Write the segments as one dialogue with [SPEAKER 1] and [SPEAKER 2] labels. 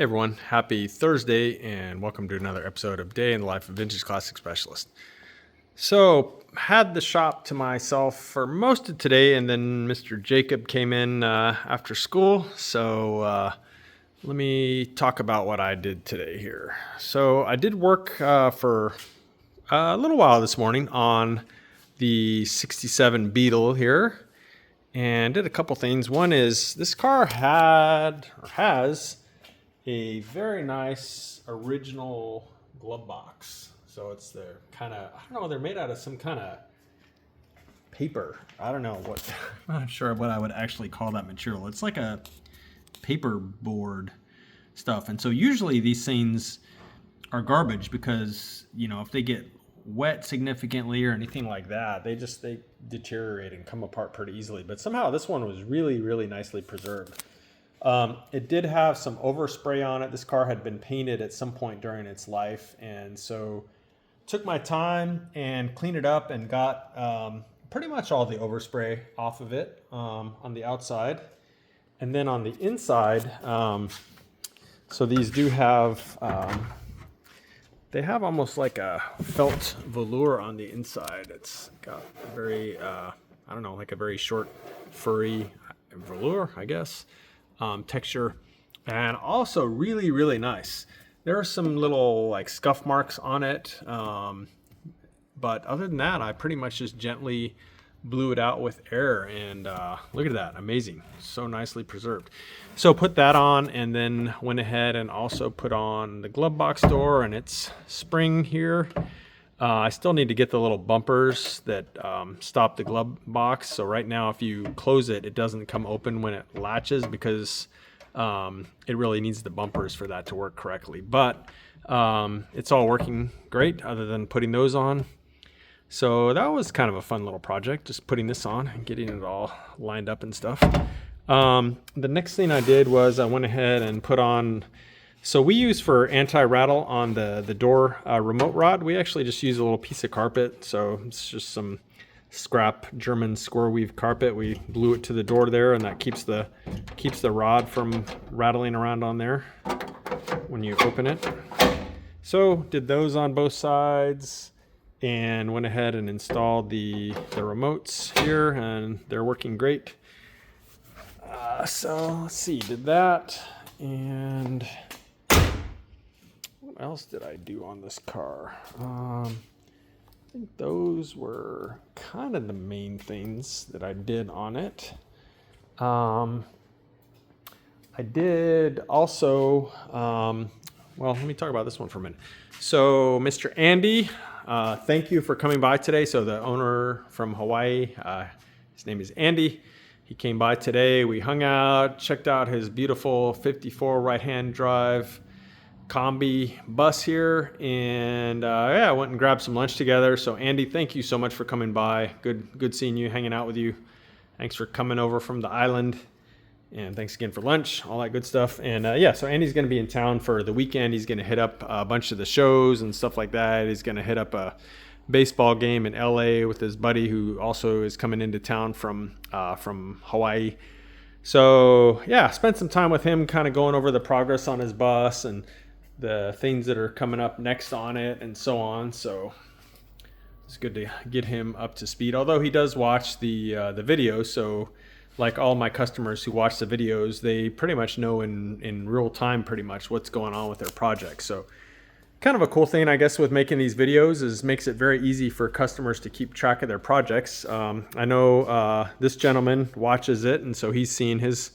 [SPEAKER 1] Hey everyone, happy Thursday and welcome to another episode of Day in the Life of Vintage Classic Specialist. So, had the shop to myself for most of today and then Mr. Jacob came in after school. So, let me talk about what I did today here. So, I did work for a little while this morning on the 67 Beetle here and did a couple things. One is this car has a very nice original glove box. So it's their kind of, I don't know, they're made out of some kind of paper. I don't know what, I'm not sure what I would actually call that material. It's like a paper board stuff. And so usually these things are garbage because, you know, if they get wet significantly or anything like that, they deteriorate and come apart pretty easily. But somehow this one was really, really nicely preserved. It did have some overspray on it. This car had been painted at some point during its life, and so took my time and cleaned it up and got pretty much all the overspray off of it on the outside. And then on the inside, so these do have, they have almost like a felt velour on the inside. It's got a very, I don't know, like a very short, furry velour, I guess. Texture, and also really, really nice. There are some little like scuff marks on it, but other than that, I pretty much just gently blew it out with air, and look at that, amazing, so nicely preserved. So put that on, and then went ahead and also put on the glove box door and its spring here. I still need to get the little bumpers that stop the glove box. So right now, if you close it, it doesn't come open when it latches because it really needs the bumpers for that to work correctly. But it's all working great other than putting those on. So that was kind of a fun little project, just putting this on and getting it all lined up and stuff. The next thing I did was I went ahead and put on, so we use for anti-rattle on the door remote rod, we actually just use a little piece of carpet. So it's just some scrap German square weave carpet. We glue it to the door there, and that keeps the rod from rattling around on there when you open it. So did those on both sides and went ahead and installed the remotes here, and they're working great. So let's see, did that, and what else did I do on this car? I think those were kind of the main things that I did on it. I did also, well, let me talk about this one for a minute. So Mr. Andy, thank you for coming by today. So the owner from Hawaii, his name is Andy. He came by today. We hung out, checked out his beautiful 54 right-hand drive combi bus here, and yeah, I went and grabbed some lunch together. So Andy, thank you so much for coming by. Good seeing you, hanging out with you. Thanks for coming over from the island, and thanks again for lunch, all that good stuff. And yeah, so Andy's going to be in town for the weekend. He's going to hit up a bunch of the shows and stuff like that. He's going to hit up a baseball game in LA with his buddy who also is coming into town from Hawaii. So yeah, spent some time with him kind of going over the progress on his bus and the things that are coming up next on it and so on. So it's good to get him up to speed, although he does watch the videos. So like all my customers who watch the videos, they pretty much know in real time pretty much what's going on with their project. So kind of a cool thing, I guess, with making these videos is makes it very easy for customers to keep track of their projects. I know this gentleman watches it, and so he's seeing his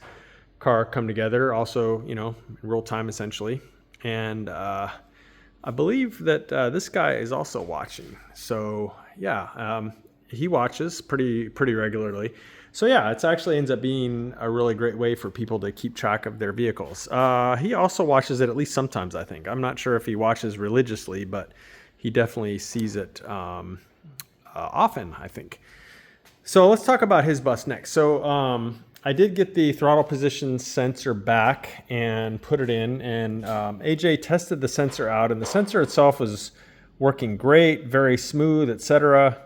[SPEAKER 1] car come together also, you know, in real time essentially. And I believe that this guy is also watching. So yeah, he watches pretty regularly. So yeah, it actually ends up being a really great way for people to keep track of their vehicles. He also watches it at least sometimes, I think. I'm not sure if he watches religiously, but he definitely sees it often, I think. So let's talk about his bus next. So I did get the throttle position sensor back and put it in, and AJ tested the sensor out, and the sensor itself was working great, very smooth, etc.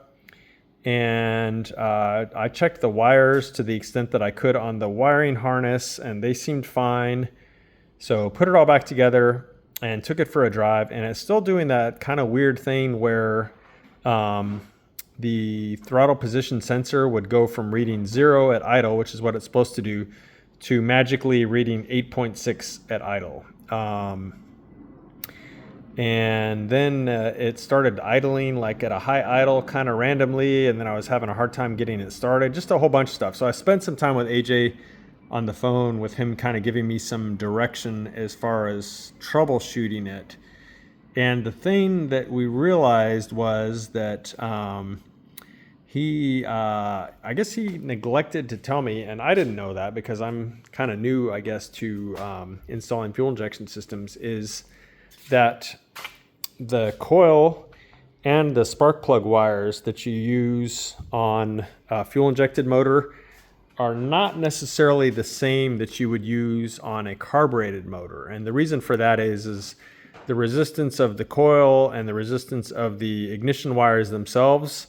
[SPEAKER 1] And I checked the wires to the extent that I could on the wiring harness, and they seemed fine. So put it all back together and took it for a drive, and it's still doing that kind of weird thing where the throttle position sensor would go from reading 0 at idle, which is what it's supposed to do, to magically reading 8.6 at idle. And then it started idling like at a high idle kind of randomly, and then I was having a hard time getting it started, just a whole bunch of stuff. So I spent some time with AJ on the phone with him kind of giving me some direction as far as troubleshooting it. And the thing that we realized was that I guess he neglected to tell me, and I didn't know that because I'm kind of new, I guess, to installing fuel injection systems, is that the coil and the spark plug wires that you use on a fuel injected motor are not necessarily the same that you would use on a carbureted motor. And the reason for that is the resistance of the coil and the resistance of the ignition wires themselves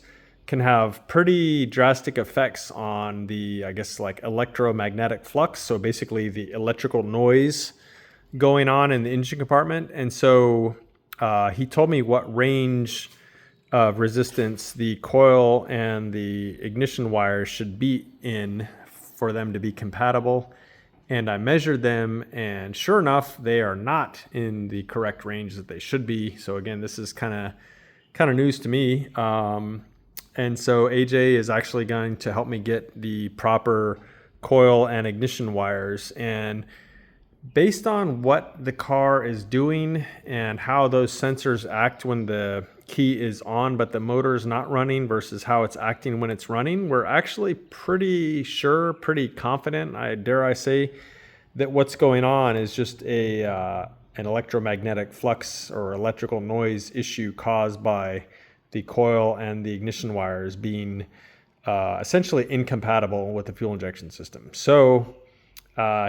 [SPEAKER 1] can have pretty drastic effects on the, I guess, like electromagnetic flux. So basically the electrical noise going on in the engine compartment. And so he told me what range of resistance the coil and the ignition wires should be in for them to be compatible. And I measured them, and sure enough, they are not in the correct range that they should be. So again, this is kind of news to me. And so AJ is actually going to help me get the proper coil and ignition wires. And based on what the car is doing and how those sensors act when the key is on but the motor is not running versus how it's acting when it's running, we're actually pretty sure, pretty confident, dare I say, that what's going on is just an electromagnetic flux or electrical noise issue caused by the coil and the ignition wires being essentially incompatible with the fuel injection system. So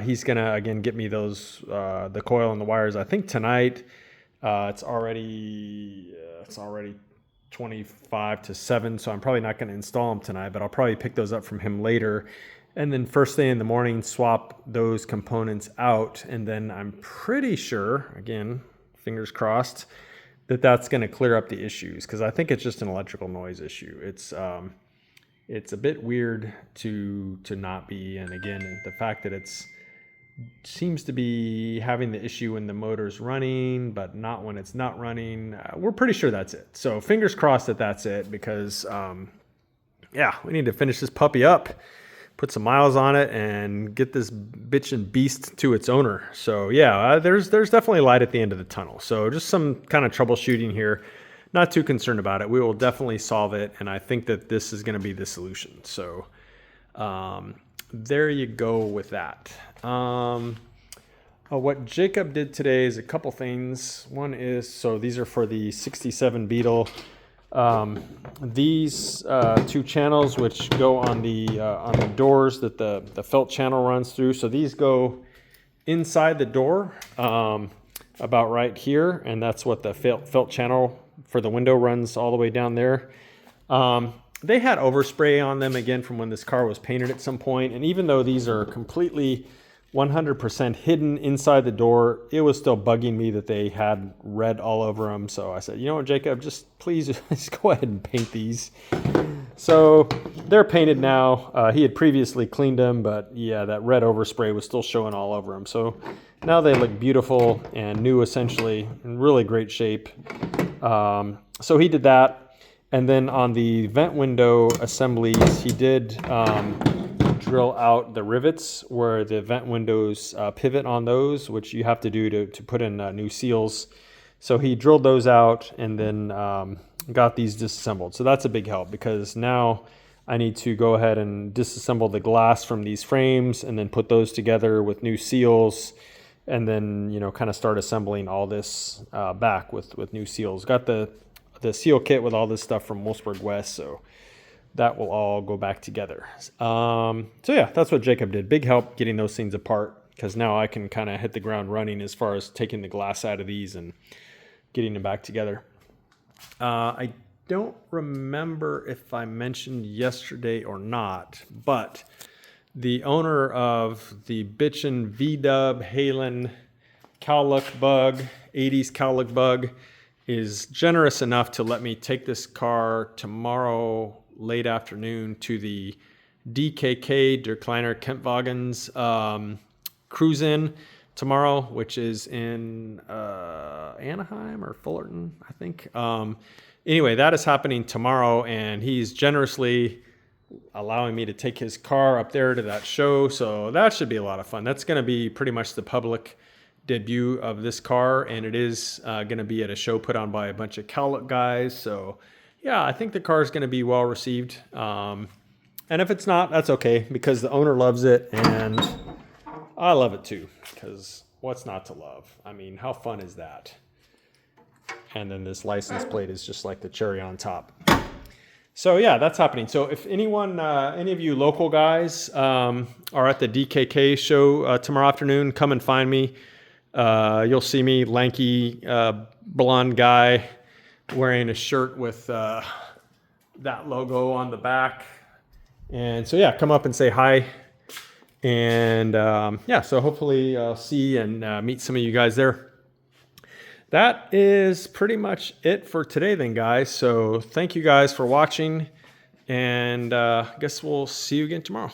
[SPEAKER 1] he's gonna again get me those the coil and the wires, I think tonight. It's already 25 to 7, so I'm probably not going to install them tonight, but I'll probably pick those up from him later. And then first thing in the morning, swap those components out. And then I'm pretty sure, again, fingers crossed, that that's going to clear up the issues, because I think it's just an electrical noise issue. It's a bit weird to not be, and again, the fact that it's seems to be having the issue when the motor's running, but not when it's not running. We're pretty sure that's it. So fingers crossed that that's it, because yeah, we need to finish this puppy up, put some miles on it, and get this bitch and beast to its owner. So yeah, there's definitely light at the end of the tunnel. So just some kind of troubleshooting here. Not too concerned about it. We will definitely solve it, and I think that this is going to be the solution. So there you go with that. What Jacob did today is a couple things. One is, so these are for the 67 Beetle. These two channels, which go on the doors that the felt channel runs through. So these go inside the door, about right here, and that's what the felt channel for the window runs all the way down there. They had overspray on them again from when this car was painted at some point, and even though these are completely 100% hidden inside the door, it was still bugging me that they had red all over them. So I said, you know what, Jacob, please just go ahead and paint these. So they're painted now. He had previously cleaned them, but yeah, that red overspray was still showing all over them. So now they look beautiful and new, essentially, in really great shape. So he did that. And then on the vent window assemblies, he did drill out the rivets where the vent windows pivot on those, which you have to do to put in new seals. So he drilled those out and then got these disassembled. So that's a big help, because now I need to go ahead and disassemble the glass from these frames and then put those together with new seals, and then, you know, kind of start assembling all this back with new seals. Got the seal kit with all this stuff from Wolfsburg West, so that will all go back together. So yeah, that's what Jacob did. Big help getting those things apart, because now I can kind of hit the ground running as far as taking the glass out of these and getting them back together. I don't remember if I mentioned yesterday or not, but the owner of the bitchin' V-Dub Halen cowlick bug, 80s cowlick bug, is generous enough to let me take this car tomorrow late afternoon to the DKK, Der Kleiner Kempwagens cruise-in tomorrow, which is in Anaheim or Fullerton, I think. Anyway, that is happening tomorrow, and he's generously allowing me to take his car up there to that show. So that should be a lot of fun. That's going to be pretty much the public debut of this car, and it is going to be at a show put on by a bunch of cowlick guys. So yeah, I think the car is going to be well received. And if it's not, that's okay, because the owner loves it and I love it too, because what's not to love? I mean, how fun is that? And then this license plate is just like the cherry on top. So yeah, that's happening. So if anyone, any of you local guys are at the DKK show tomorrow afternoon, come and find me. You'll see me, lanky, blonde guy wearing a shirt with that logo on the back. And so yeah, come up and say hi. And yeah, so hopefully I'll see and meet some of you guys there. That is pretty much it for today then, guys. So thank you guys for watching, and I guess we'll see you again tomorrow.